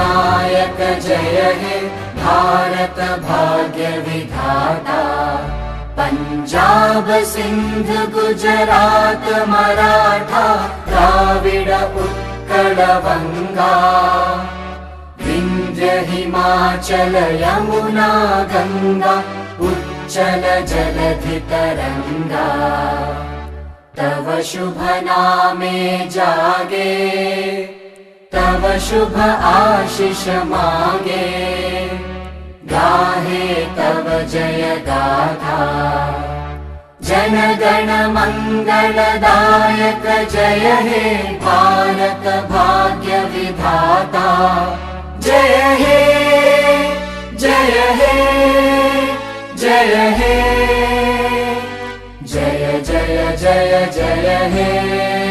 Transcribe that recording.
नायक जय हे भारत भाग्य विधाता। पंजाब सिंध गुजरात मराठा द्राविड उत्कल बंगा। विंध्य हिमाचल यमुना गंगा उच्चल जलधि तरंगा। तव शुभ नामे जागे तव शुभ आशीष मागे। गाहे तव जय गाथा जन गण मंगलदायक जय हे भारत भाग्य विधाता। जय हे जय हे जय हे जय जय जय जय हे।